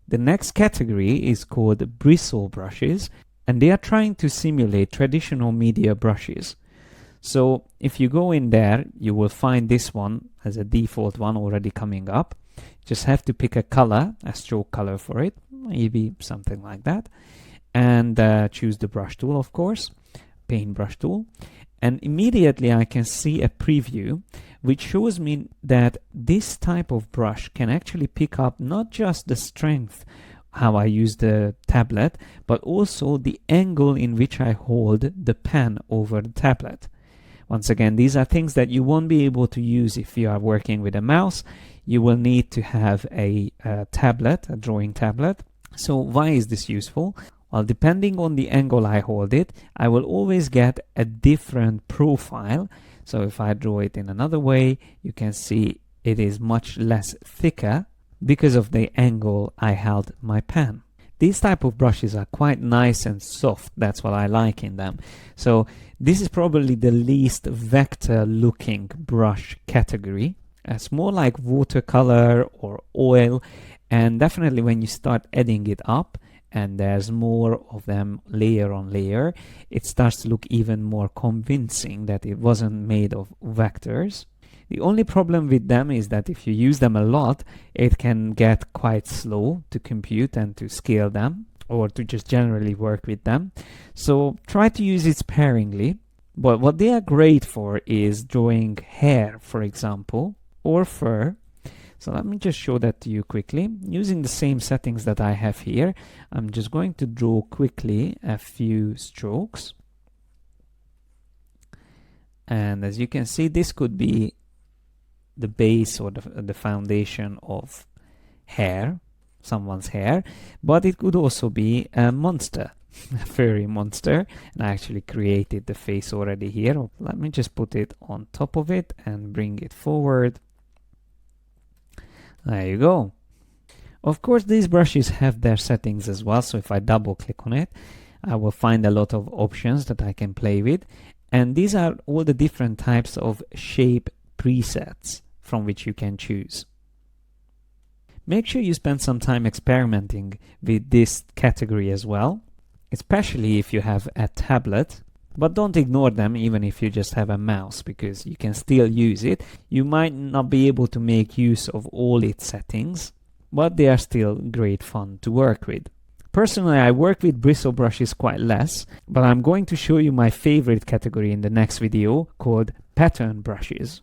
The next category is called bristle brushes, and they are trying to simulate traditional media brushes. So if you go in there, you will find this one as a default one already coming up. Just have to pick a color, a stroke color for it, maybe something like that, and choose the brush tool, of course, paintbrush tool. And immediately I can see a preview which shows me that this type of brush can actually pick up not just the strength, how I use the tablet, but also the angle in which I hold the pen over the tablet. Once again, these are things that you won't be able to use if you are working with a mouse. You will need to have a tablet, a drawing tablet. So why is this useful? Well, depending on the angle I hold it, I will always get a different profile. So if I draw it in another way, you can see it is much less thicker because of the angle I held my pen. These type of brushes are quite nice and soft. That's what I like in them. So this is probably the least vector looking brush category. It's more like watercolor or oil, and definitely when you start adding it up and there's more of them layer on layer, it starts to look even more convincing that it wasn't made of vectors. The only problem with them is that if you use them a lot, it can get quite slow to compute and to scale them, or to just generally work with them. So try to use it sparingly. But what they are great for is drawing hair, for example, or fur. So let me just show that to you quickly. Using the same settings that I have here, I'm just going to draw quickly a few strokes. And as you can see, this could be the base or the foundation of hair, someone's hair, but it could also be a monster, a furry monster. And I actually created the face already here. Let me just put it on top of it and bring it forward. There you go. Of course, these brushes have their settings as well, so if I double click on it, I will find a lot of options that I can play with. And these are all the different types of shape presets from which you can choose. Make sure you spend some time experimenting with this category as well, especially if you have a tablet. But don't ignore them even if you just have a mouse, because you can still use it. You might not be able to make use of all its settings, but they are still great fun to work with. Personally, I work with bristle brushes quite less, but I'm going to show you my favorite category in the next video called pattern brushes.